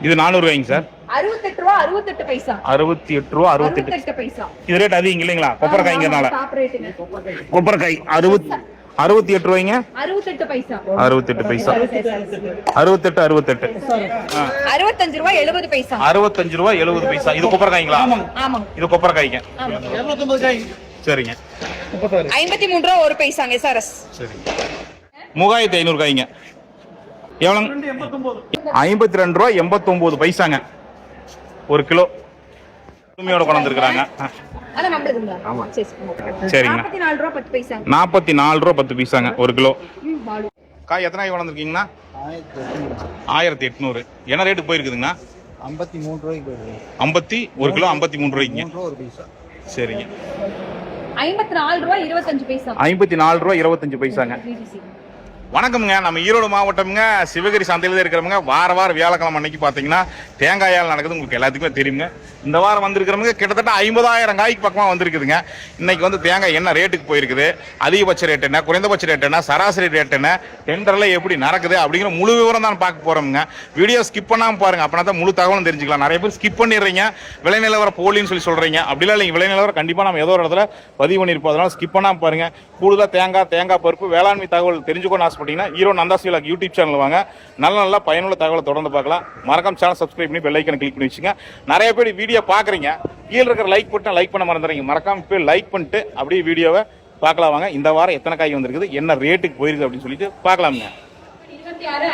இது 400 காய்ங்க சார். 68 ரூபாய் 68 பைசா. 68 ரூபாய் 68 பைசா. இது ரேட் அதிகம் இல்லைங்களா? கொப்பரை காய்ங்கறனால. கொப்பரை காய் 68 ரூபாய்ங்க. 68 பைசா. 68 பைசா. 68 65 ரூபாய் 70 பைசா. 65 ரூபாய் 70 பைசா. இது கொப்பரை காய்ங்களா? ஆமாங்க. இது கொப்பரை காய்ங்க. 250 காய். சரிங்க. 53 ரூபாய் 1 பைசாங்க எஸ்ஆர்எஸ். சரி. 3500 காய்ங்க. எவ்வளவு? 52 ரூபாய் 89 பைசாங்க ஒரு கிலோ. உண்மையோட கொண்டு வந்திருக்காங்க. அத நம்மளுதுங்களா? ஆமா. சரிங்க. 44 ரூபாய் 10 பைசாங்க. 44 ரூபாய் 10 பைசாங்க ஒரு கிலோ. காய் எத்தனை காய் கொண்டு வந்திருக்கீங்கண்ணா? 1800. என்ன ரேட்டுக்கு போயிருக்குதுங்கண்ணா? 53 ரூபாய்க்கு போயிருக்கு. 50 ஒரு கிலோ 53 ரூபாய்ங்க. சரிங்க. 54 ரூபாய் 25 பைசா. 54 ரூபாய் 25 பைசாங்க. வணக்கம்ங்க. நம்ம ஈரோடு மாவட்டம்ங்க, சிவகிரி சந்தையில இருக்கிறவங்க வார வியாழக்கிழமை அன்னைக்கு பாத்தீங்கன்னா தேங்காயால் நடக்குது. உங்களுக்கு எல்லாத்துக்குமே தெரியுங்க. இந்த வாரம் வந்திருக்கிறவங்க கிட்டத்தட்ட 50,000 காய்க்கு பக்கமா வந்திருக்குதுங்க. இன்னைக்கு வந்து தேங்காய் என்ன ரேட்டுக்கு போயிருக்குது, அதிகபட்ச ரேட் என்ன, குறைந்தபட்ச ரேட் என்ன, சராசரி ரேட் என்ன, டெண்டர்ல எப்படி நடக்குது அப்படிங்கிற முழு விவரம் தான் பார்க்க போறோம்ங்க. வீடியோ ஸ்கிப் பண்ணாம பாருங்க, அப்பனா தான் முழு தகவலும் தெரிஞ்சுக்கலாம். நிறைய பேர் ஸ்கிப் பண்ணிடுறீங்க, விலை நிலவரம் போலின்னு சொல்றீங்க. அப்படிலாம் இல்லைங்க, விலை நிலவரம் கண்டிப்பா நம்ம ஏதோ ஒரு இடத்துல பதிவு பண்ணிருப்போம். அதனால ஸ்கிப் பண்ணாம பாருங்க. கூடுதலா தேங்காய் பருப்பு வேளாண்மை தகவல் தெரிஞ்சுக்கணும்னு ஆசைப்பட்டீங்கன்னா Erode Nandhas vlog YouTube channel வாங்க. நல்ல பயனுள்ள தகவலை தொடர்ந்து பார்க்கலாம். மறக்காம சேனல் சப்ஸ்கிரைப் பண்ணி பெல் ஐக்கனை கிளிக் பண்ணி வச்சுங்க. நிறைய பேர் வீடியோ பாக்குறீங்க, கீழே இருக்கிற லைக் பட்டன் லைக் பண்ண மறந்துறீங்க. மறக்காம போய் லைக் பண்ணிட்டு அப்படியே வீடியோவை பார்க்கலாம் வாங்க. இந்த வாரம் எத்தனை காய் வந்திருக்குது, என்ன ரேட்டுக்கு போயிருக்கு அப்படின்னு சொல்லிட்டு பார்க்கலாமுங்க. 66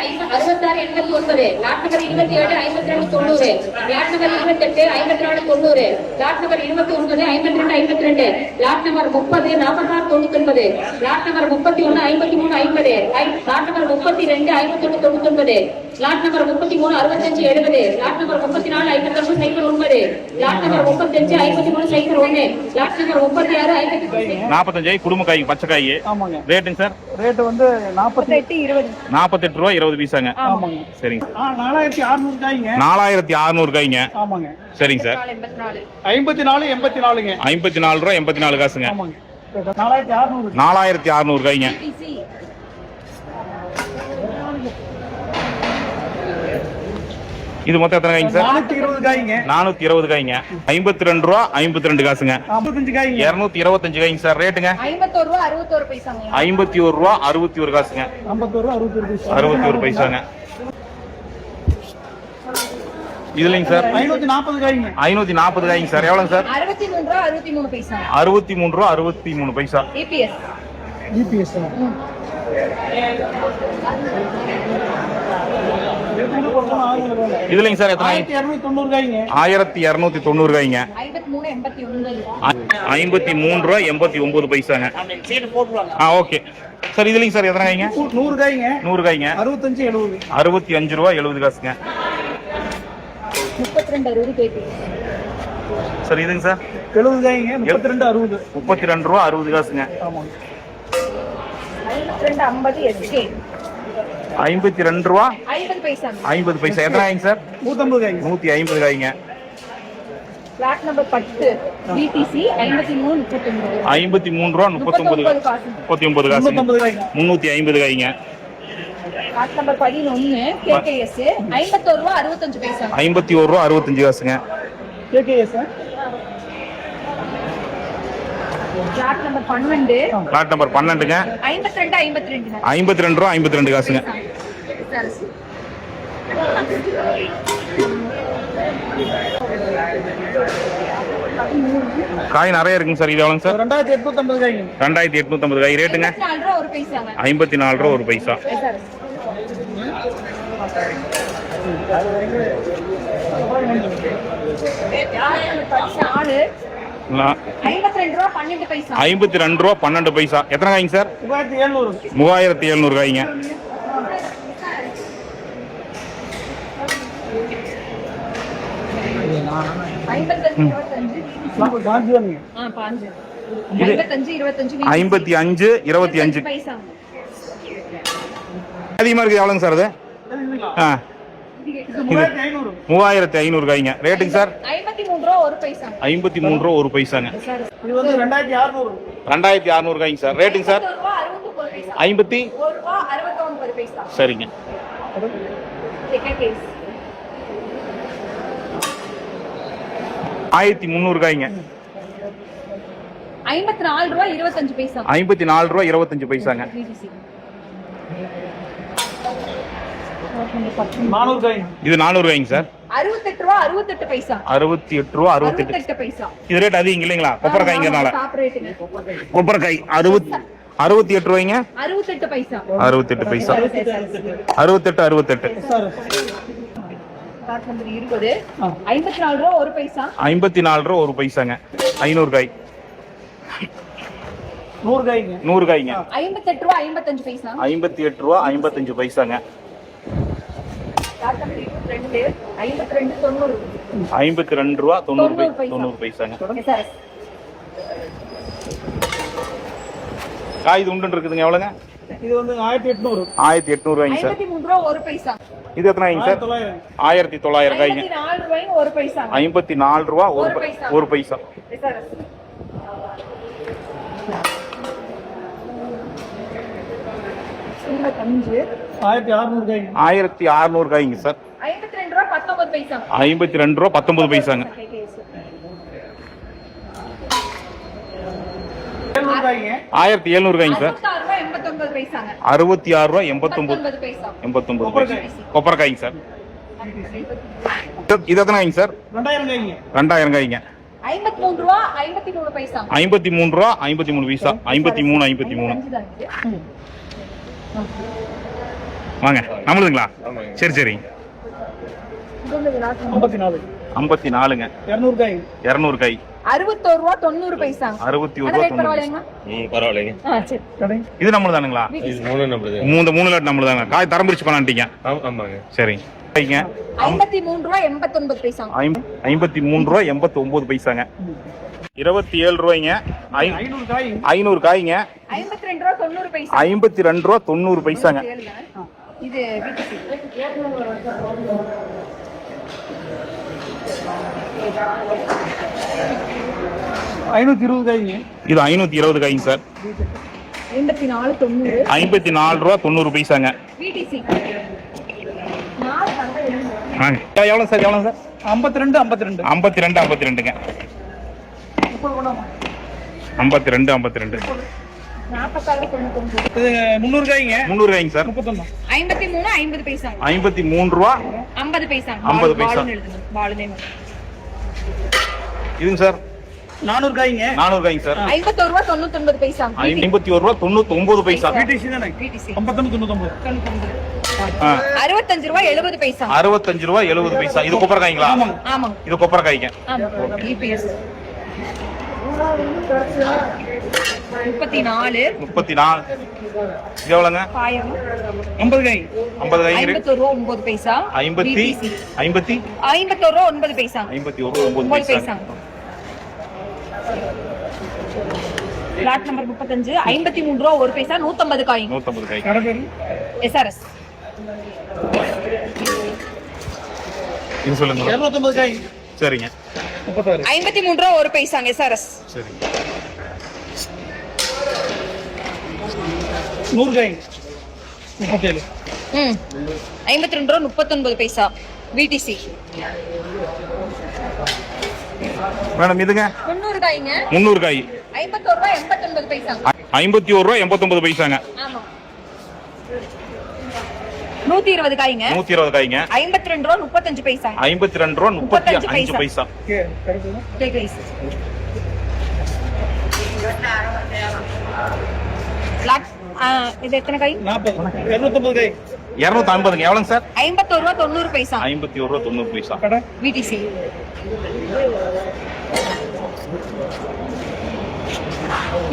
lot number 27 52 90, lot number 28 54 90, lot number 29 52 lot number 30 46 99, lot number 31 53 50, lot number 32 51 99, lot number 33 65 70, lot number 34 59 09, lot number 35 53 01, lot number 36 45 குடும்ப காய் பச்சை காய். ஆமாங்க. ரேட்டுங்க சார்? ரேட் வந்து 48 ரூபாய் 20 பைசாங்க. ஆமாங்க. சரிங்க. 4600 காய்ங்க. 4600 காய்ங்க. ஆமாங்க. சரிங்க சார். 54 84ங்க. 54 ரூபாய் 84 காசுங்க. ஆமாங்க. 4600. 4600 காய்ங்க. இது மொத்தம் எத்தனை காய்ங்க சார்? 420 காய்ங்க. 420 காய்ங்க. 52 ரூபாய் 52 காசுங்க. 55 காய்ங்க. 225 காய்ங்க சார். ரேட்டுங்க? 51 ரூபாய் 61 பைசாங்க. 51 ரூபாய் 61 காசுங்க. 51 ரூபாய் 61 பைசா. 61 பைசாங்க. இதுலங்க சார்? 540 காய்ங்க. 540 காய்ங்க சார். எவ்வளவுங்க சார்? 63 ரூபாய் 63 பைசா. 63 ரூபாய் 63 பைசா. EPS. இதுலங்க சார் எத்தனை? 1290 காய்ங்க. 1290 காய்ங்க. 53 ரூபாய் 89 பைசாங்க. Okay sir. இதுலங்க சார் எத்தனை காய்ங்க? 100 காய்ங்க. 100 காய்ங்க. 65 70. 65 ரூபாய் 70 காசுங்க. 32 60 கேக்கு. சார் இதுங்க சார்? 70 காய்ங்க. 32 60. 32 ரூபாய் 60 காசுங்க. ஆமாங்க. 52 50 SK. 52 ரூபாய் 50 பைசா. 50 பைசா. எத்தனை காய்ங்க சார்? 150 காய்ங்க. 150 காய்ங்க. Plot number 10 BTC 53 39. 53 ரூபாய் 39 காசு. 39 காசு. 350 காய்ங்க. பிளாட் நம்பர் 11 KKS 51 ரூபாய் 65 பைசா. 51 ரூபாய் 65 காசுங்க. KKS. Flat number 12. Flat number 12ங்க. 52 52. 52 ரூபாய் 52 காசுங்க. காய் நிறைய இருக்குங்க சார். இது எவ்வளவுங்க சார்? 2850 காய்ங்க. 2850 காய். ரேட்டுங்க? 54 ரூபாய் 1 பைசாங்க. 54 ரூபாய் 1 பைசா. ஆளு 52 ரூபாய் 12 பைசா. 52 ரூபாய் 12 பைசா. எத்தனை காய்ங்க சார்? 3700. 3700 காய்ங்க. அதிகமா இருக்கு. எவ்வளவுங்க சார் அது? 3500 காய்ங்க. ரேட்டுங்க சார்? 53 ரூபாய் 1 பைசா. 53 ரூபாய் 1 பைசாங்க. இது வந்து 2600. 2600 காய்ங்க சார். ரேட்டுங்க சார்? 51 ரூபாய் 69 பைசா. சரிங்க. 1300 காய்ங்க. 54 ரூபா 25 பைசா. 54 ரூபா 25 பைசாங்க. VTC. 400 காய்ங்க. இது 400 ரூபாய்ங்க சார். 68 ரூபா 68 பைசா. 68 ரூபா 68. 68 பைசா. இது ரேட் அதிகம் இல்லைங்களா? கொப்பரைக்காய்ங்கறனால. டாப் ரேட்டுங்க. கொப்பரைக்காய் 68 ரூபாய்ங்க. 68 பைசா. 68 பைசா. 68. Sir card number 20. 54 ரூபா 1 பைசா. 54 ரூபா 1 பைசாங்க. 500 காய். 100 காய்ங்க. 100 காய்ங்க. 58 ரூபா 55 பைசா. 58 ரூபா 55 பைசாங்க. Card number 22. 52 90. 52 ரூபா 90 பைசாங்க. SRS. காய் இது உண்டு இருக்குதுங்க. எவ்வளவுங்க? இது வந்து 1800. 1800 ரூபாய்ங்க சார். 53 ரூபா 1 பைசா. இது எத்தனை காய்ங்க சார்? 1900 காய்ங்க. 54 ரூபாய் 1 பைசா. 54 ரூபா 1 பைசா. SRS. சில்வர் 5. 1600 காய்ங்க. 1600 காய்ங்க சார். 52 ரூபா 19 பைசா. 52 ரூபா 19 பைசாங்க. 700 காய்ங்க. 1700 காய்ங்க சார். 66 ரூபா 89 பைசாங்க. 66 ரூபா 89 பைசா. 89 பைசா. கொப்பரைக்காய்ங்க சார். இது எத்தனை காய்ங்க சார்? 2000 காய்ங்க. 2000 காய்ங்க. 53 ரூபா 53 பைசா. 53 ரூபா 53 பைசா. 53. வாங்க நம்மளுதுங்களா? சரி சரி. 54. 54ங்க. 200 காய்ங்க. 200 காய். 61 ரூபா 90 பைசா. 61 ரூபா 90 பரவாயில்லைங்களா? பரவாயில்லைங்க. சரி. கடை. இது நம்மள தானுங்களா? இது 3 நம்பர். 3 லாட் நம்மள தாங்க. காய் தரம் பிரிச்சு பண்ணாட்டீங்க. ஆமாங்க. சரி. காய்ங்க 53 ரூபா 89 பைசா. 53 ரூபா 89 பைசாங்க. 27 ரூபாய்ங்க. 500 காய்ங்க. 500 காய்ங்க. 52 ரூபா 90 பைசா. 52 ரூபா 90 பைசாங்க. இது VTC. 520 காய்ங்க. இது 520 காய்ங்க சார். 54 90. 54 ரூபா 90 பைசாங்க. VTC. எவ்வளவு சார்? எவ்வளவு சார்? 52. 52ங்க. 52. 46 99. இது 300 காய்ங்க. 300 காய்ங்க சார். 31. 53 50 பைசா. 53 ரூபா 50 பைசா. 50 பைசா. பாலுனே. இதுங்க சார். 400 காய்ங்க. 400 காய்ங்க சார். 51 ரூபா 99 பைசா. 51 ரூபா 99 பைசா. VTC தானே. VTC. 51 99. 65 ரூபா 70 பைசா. 65 ரூபா 70 பைசா. இது கொப்பரைக்காய்ங்களா? ஆமாங்க. இது கொப்பரைக்காய்ங்க. ஆமா. EPS. 34. 34. இது எவ்வளவுங்க? காயம். 50 காய்ங்க. 50 காய்ங்க. 51 ரூபா 9 பைசா. 51 ரூபா 9 பைசா. 51 ரூபா 9 9 பைசா. பைசா. Lot number 35. 53 ரூபா 1 பைசா. 150 காய். 150 காய். கடை பேரு SRS. இது சொல்லுங்க. 250 காய்ங்க. சரிங்க. 36. 53 ரூபா 1 பைசாங்க. SRS. சரி. 100 காய்ங்க. 37. 52 ரூபா 39 பைசா. VTC. மேடம் இதுங்க 300 காய்ங்க. 300 காய். 51 ரூபா 89 பைசா. 51 ரூபா 89 பைசாங்க. ஆமா. 120 காய்ங்க. 120 காய்ங்க. 52 ரூபா 35 பைசா. 52 ரூபா 35 பைசா. கடை பேரு கேக்கைஸ். லாட் இது எத்தனை காய்? 40. 250 காய். 250ங்க. எவ்வளவுங்க சார்? 51 ரூபா 90 பைசா. 51 ரூபா 90 பைசா. கடை. VTC.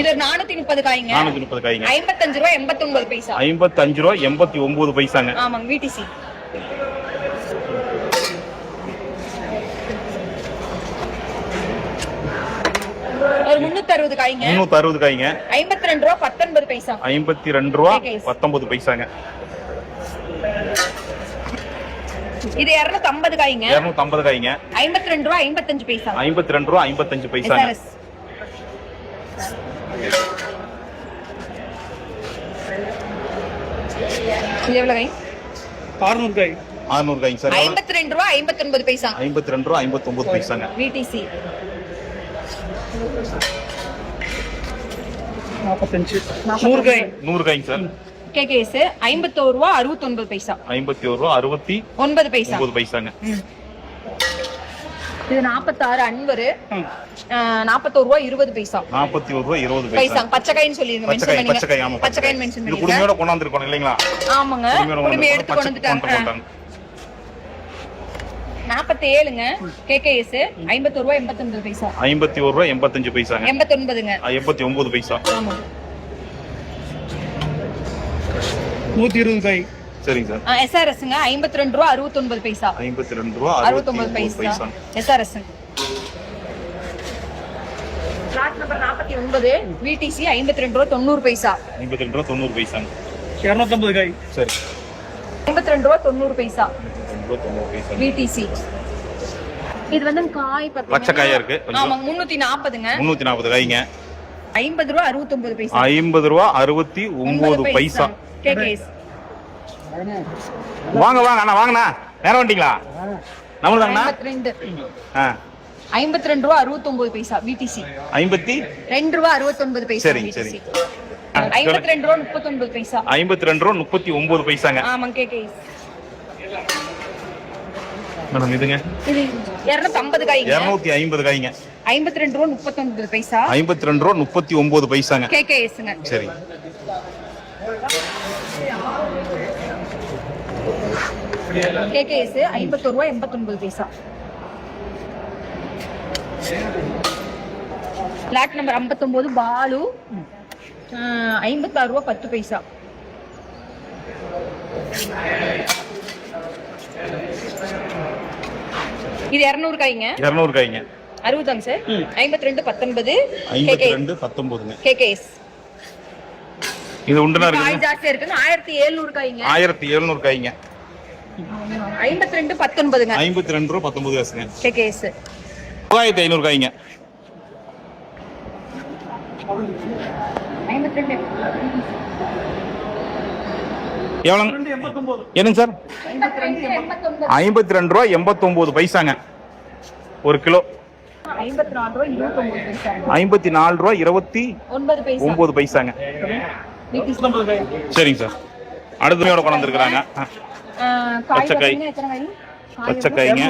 இது 430 காய்ங்க. 430 காய்ங்க. 55 ரூபா 89 பைசா. 55 ரூபா 89 பைசாங்க. ஆமாங்க. VTC. ஒரு 360 காய்ங்க. 360 காய்ங்க. 52 ரூபா 19 பைசா. 52 ரூபா 19 பைசாங்க. இது 250 காய்ங்க. 250 காய்ங்க. 52 ரூபா 55 பைசா. 52 ரூபா 55 பைசாங்க. SRS. இது எவ்வளவு காய்? 600 காய். 600 காய்ங்க சார். 52 ரூபா 59 பைசா. 52 ரூபா 59 பைசாங்க. விடிசி 45 100 காய் 100 காய்ங்க சார். கேகேஎஸ் 51 ரூபா 69 பைசா. 51 ரூபா 9 பைசா. 69 பைசாங்க. இது 46 அன்வர் 41 ரூபா 20 பைசா. 41 ரூபா 20 பைசா பைசா. பச்சை காயின்னு சொல்லிருங்க, மென்ஷன் பண்ணீங்க. பச்சை காய் ஆமா. பச்சை காயின் மென்ஷன் இது பண்ணீங்க. குடுமையோட கொண்டாந்து இருக்கோம் இல்லீங்களா? ஆமாங்க, குடுமையை எடுத்து கொண்டு வந்துட்டாங்க. 47ங்க கேகேஎஸ் 51 ரூபா 89 பைசா. 51 ரூபா 85 பைசாங்க. 89ங்க 89 பைசா. ஆமா. 120 காய். சரிங்க சார். எஸ்ஆர்எஸ்ங்க 52 ரூபா 69 பைசா. 52 ரூபா 69 பைசா. எஸ்ஆர்எஸ் பிளாட் நம்பர் 49 விடிசி 52 ரூபா 90 பைசா. 52 ரூபா 90 பைசாங்க. 250 காய். சரி. 52 ரூபா 90 பைசா. 52 ரூபா 90 பைசாங்க. விடிசி இது வந்து காய் பாத்தீங்கன்னா பச்சை காயா இருக்கு. ஆமா 340ங்க. 340 காய்ங்க. 50 ரூபா 69 பைசா. 50 ரூபா 69 பைசா. கேகேஎஸ் வாங்க வாங்க அண்ணா, வாங்கண்ணா. நேரம் வந்துட்டீங்களா? நம்மளுதாங்கண்ணா. 52 ரூபா 69 பைசா. விடிசி 52 ரூபா 69 பைசா. சரிங்க சரி. 52 ரூபா 39 பைசா. 52 ரூபா 39 பைசாங்க. ஆமாங்க கேகேஎஸ். மேடம் இதுங்க இது 250 காய்ங்க. 250 காய்ங்க. 52 ரூபா 39 பைசா. 52 ரூபா 39 பைசாங்க. கேகேஎஸ்ங்க. சரி. கேகேஎஸ் 51 ரூபா 89 பைசா. லாட் நம்பர் 59 பாலு 56 ரூபா 10 பைசா. இது 200 காய்ங்க. 200 காய்ங்க. 60தாங்க சார். 52 19 52 19ங்க. கேகேஎஸ். இது உண்டுனா காய் இருக்கு. ஜாஸ்தியா இருக்குங்க. 1700 காய்ங்க. 1700 காய்ங்க. 52 19ங்க. 52 ரூபா 19 காசுங்க. கேகேஎஸ் 1500 காய்ங்க. 52 எவ்வளவு? 89. என்னங்க சார்? 52 ரூபா 89 பைசாங்க ஒரு கிலோ. 54 ரூபா 29 பைசா. 54 ரூபா 9 பைசா. 29 பைசாங்க. 150 காய். சரிங்க சார். அடுத்தமையோட கொண்டு வந்திருக்கிறாங்க. பச்சை காய். எத்தனை காய்? பச்சை காய்ங்க.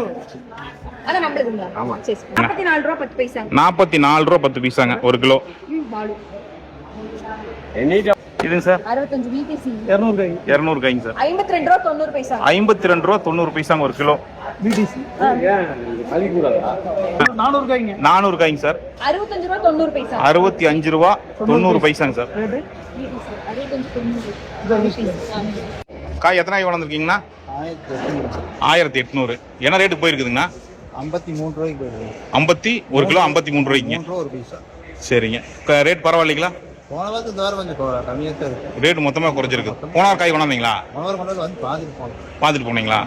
அத நம்மளுக்குங்க. ஆமா சரி. 44 ரூபா 10 பைசாங்க. 44 ரூபா 10 பைசாங்க ஒரு கிலோ. பாலு இதுங்க சார். 65 விடிசி 200 காய். 200 காய்ங்க சார். 52 ரூபா 90 பைசாங்க. 52 ரூபா 90 பைசாங்க ஒரு கிலோ. விடிசி 400 காய்ங்க. 400 காய்ங்க சார். 65 ரூபா 90 பைசா. 65 ரூபா 90 பைசாங்க சார். 65 காய் எத்தனை காய் வளர்ந்துருக்கீங்கண்ணா? 1800. என்ன ரேட்டு போயிருக்குதுங்கண்ணா? 53 ரூபாய்க்கு போயிடுது. 50 ஒரு கிலோ 53 ரூபாய்க்குங்க. 3 ரூபா ஒரு பைசா. சரிங்க. ரேட் பரவாயில்லைங்களா? போன வாரத்துக்கு இந்த வாரம் கொஞ்சம் கம்மியாக தான் இருக்கு. ரேட் மொத்தமாக குறைஞ்சிருக்கு. போன வாரம் காய் கொண்டாந்தீங்களா? போன வாரம் கொண்டு வந்து பார்த்துட்டு போனோம். பார்த்துட்டு போனீங்களா?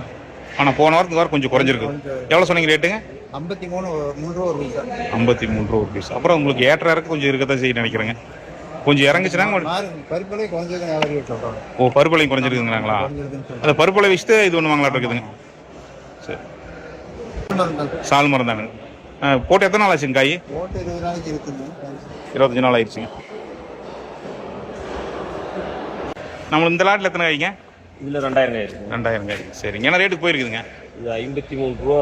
ஆனால் போன வாரத்துக்கு வாரம் கொஞ்சம் குறைஞ்சிருக்கு. எவ்வளோ சொன்னீங்க ரேட்டுங்க? 53 3 ரூபா ஒரு பைசா. 53 ரூபா ஒரு பீஸ். அப்புறம் உங்களுக்கு ஏற்ற இறக்க கொஞ்சம் இருக்கத்தான் செய்ய நினைக்கிறேங்க. கொஞ்சம் இறங்குச்சுன்னா பருப்பலை குறைஞ்சது வியாபாரி சொல்றாங்க. ஓ பருப்பலையும் குறைஞ்சிருக்குங்களா? அந்த பருப்பலை வச்சுட்டு இது ஒன்று வாங்கலாட்டு இருக்குதுங்க. சரி. சால் மரம் தானுங்க. போட்டு எத்தனை நாள் ஆச்சுங்க காய்? போட்டு 20 நாளைக்கு இருக்குது. 25 நாள் ஆயிடுச்சுங்க. நம்ம இந்த லாட்டில் எத்தனை காய்ங்க? இதுல 2000 காய் இருக்கு. 2000 காய். சரிங்க. என்ன ரேட்டுக்கு போயிருக்குதுங்க? இது 53 ரூபா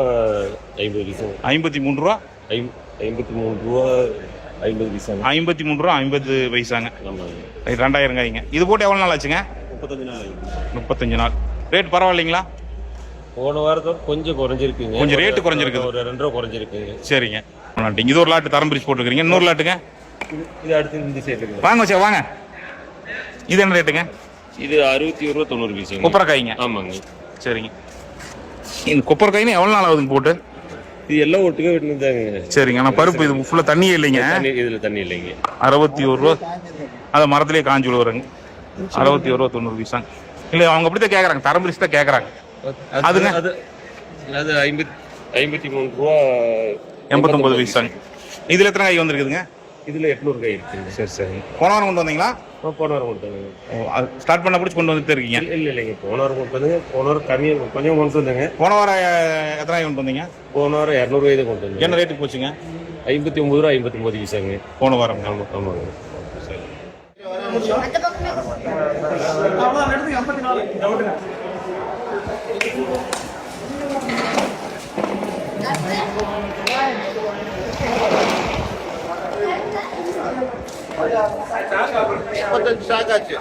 50 பைசா. 53 ரூபா 53 ரூபா 50 பைசா. 53 ரூபா 50 பைசாங்க. ஆமாங்க. 2000 காய்ங்க. இது போட்டு எவ்வளோ நாள் ஆச்சுங்க? 35 நாள் ஆயிடுச்சு. 35 நாள். ரேட் பரவாயில்லைங்களா? போன வாரத்தோட கொஞ்சம் குறைஞ்சிருக்குங்க. கொஞ்சம் ரேட்டு குறைஞ்சிருக்குது. ஒரு 2 ரூபா குறைஞ்சிருக்குங்க. சரிங்க. இது ஒரு லாட்டு தரம் பிரிச்சு போட்டுருக்கீங்க. இன்னொரு லாட்டுங்க? இது அடுத்து இந்த சைடு இருக்கு. வாங்க வச்சா வாங்க. இது என்ன ரேட்டுங்க? இது 61 ரூபா 90 பைசா. கொப்பரை காய்ங்க. ஆமாங்க. சரிங்க. இந்த கொப்பரை காய்னு எவ்வளோ நாள் ஆகுதுங்க போட்டு? இது எல்லாம் ஒட்டுக்க விட்டுதாங்க. சரிங்க. ஆனால் பருப்பு இது ஃபுல்லாக தண்ணியே இல்லைங்க. இதுல தண்ணி இல்லைங்க. 61 ரூபா. அதை மரத்திலே காஞ்சி விழுவுறங்க. 61 ரூபா 90 பைசாங்க. இல்லை அவங்க அப்படித்தான் கேட்குறாங்க. தரம் பிரிச்சு தான் கேட்குறாங்க. அதுங்க? அது 53 ரூபா 89 பைசாங்க. இதில் எத்தனை காய் வந்திருக்குதுங்க? இதுல 800 காய் இருக்குங்க. சரி சரிங்க. போன வாரம் கொண்டு வந்தீங்களா? போன வாரம் கொடுத்தாங்க. ஸ்டார்ட் பண்ண பிடிச்சி கொண்டு வந்துட்டு இருக்கீங்க. இல்லைங்க, போன வாரம் கொண்டு வந்துங்க. போன வாரம் கம்மியாக கொஞ்சம் கொண்டு வந்தேங்க. போன வாரம் எத்தனை கொண்டு வந்தீங்க? போன வாரம் 200 தான் கொண்டு வந்தேங்க. என்ன ரேட்டுக்கு போச்சுங்க? 59 ரூபா 59 பைசாங்க போன வாரம். ஆமாம் ஆமாங்க. அவ்வளோ எடுத்து 54 சாக்காச்சு.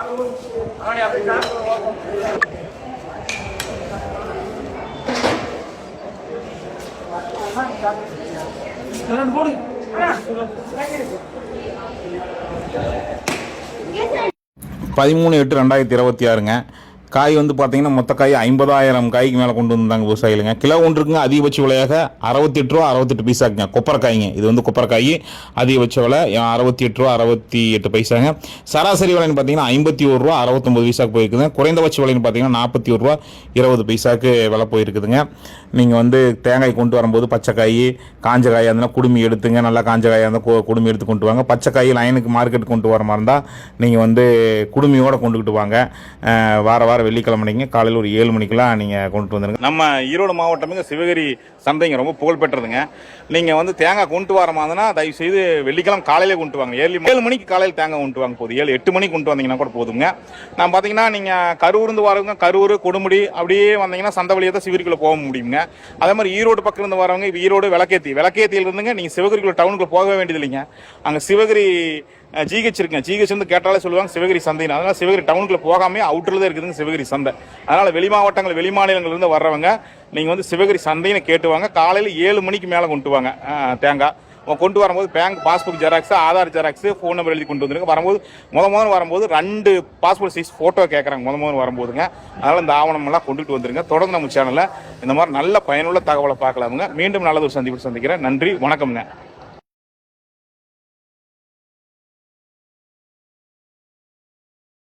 போடு. 13/8/2026ங்க. காய் வந்து பார்த்தீங்கன்னா மொத்த காய் 50,000 காய்க்கு மேலே கொண்டு வந்தாங்க விவசாயிகளுங்க. கிலோ ஒன்றுக்குங்க அதிகபட்ச விலையாக 68 ரூபா 68 பைசாக்குங்க. கொப்பரைக்காய்ங்க, இது வந்து கொப்பரைக்காய். அதிகபட்ச விலை 68 ரூபா 68 பைசாங்க. சராசரி விலைன்னு பார்த்தீங்கன்னா 51 ரூபா 69 பைசாக்கு போயிருக்குதுங்க. குறைந்தபட்ச விலைன்னு பார்த்தீங்கன்னா 41 ரூபா 20 பைசாக்கு விலை போயிருக்குதுங்க. நீங்கள் வந்து தேங்காய் கொண்டு வரும்போது பச்சைக்காய் காஞ்ச காயாக இருந்தால் குடுமி எடுத்துங்க. நல்லா காஞ்ச காயாக இருந்தால் குடுமி எடுத்து கொண்டு வாங்க. பச்சைக்காய் லைனுக்கு மார்க்கெட் கொண்டு வர மாதிரி இருந்தால் நீங்கள் வந்து குடுமியோடு கொண்டுக்கிட்டு வாங்க. வார வெள்ளிக்கிழமைங்க காலையில் ஒரு 7 மணிக்கெல்லாம் நீங்கள் கொண்டு வந்துருங்க. நம்ம ஈரோடு மாவட்டமுங்க சிவகிரி சந்தைங்க ரொம்ப புகழ்பெற்றதுங்க. நீங்கள் வந்து தேங்காய் கொண்டு வர மாதிரினா தயவு செய்து வெள்ளிக்கிழமை காலையிலே கொண்டு வாங்க. 7 மணிக்கு காலையில் தேங்காய் கொண்டு வாங்க போதும். 7-8 மணிக்கு கொண்டு வந்தீங்கன்னா கூட போதுங்க. நான் பார்த்தீங்கன்னா நீங்கள் கரூர்ந்து வரவங்க கரூர் கொடுமுடி அப்படியே வந்தீங்கன்னா சந்தை வழியாக தான் சிவகிரிக்குள்ளே போக முடியுங்க. அதே மாதிரி ஈரோடு பக்கம் இருந்து வரவங்க ஈரோடு விளக்கேத்தியில் இருந்துங்க நீங்கள் சிவகிரிக்குள்ள டவுனுக்குள்ள போக வேண்டியது இல்லைங்க. அங்கே சிவகிரி ஜிஹெச் இருக்குங்க. ஜிஹெச் வந்து கேட்டாலே சொல்லுவாங்க சிவகிரி சந்தைன்னு. அதனால சிவகிரி டவுனுக்குள்ள போகாமே அவுட்டர்ல தான் இருக்குதுங்க சிவகிரி சந்தை. அதனால வெளி மாவட்டங்கள் வெளி மாநிலங்கள்ல இருந்து வர்றவங்க நீங்க வந்து சிவகிரி சந்தைன்னு கேட்டுவாங்க. காலையில் 7 மணிக்கு மேலே கொண்டு வாங்க தேங்காய். கொண்டு வரும்போது bank passbook xerox, Aadhaar xerox, phone number எழுதி கொண்டு வந்துருங்க. வரும்போது முதல் வரும்போது 2 பாஸ்போர்ட் சைஸ் ஃபோட்டோ கேட்குறாங்க முதல் வரும்போதுங்க. அதனால் இந்த ஆவணமெல்லாம் கொண்டுட்டு வந்துருங்க. தொடர்ந்து நம்ம சேனலில் இந்த மாதிரி நல்ல பயனுள்ள தகவலை பார்க்கலாமுங்க. மீண்டும் நல்லது ஒரு சந்திக்கிறேன். நன்றி, வணக்கம்ங்க.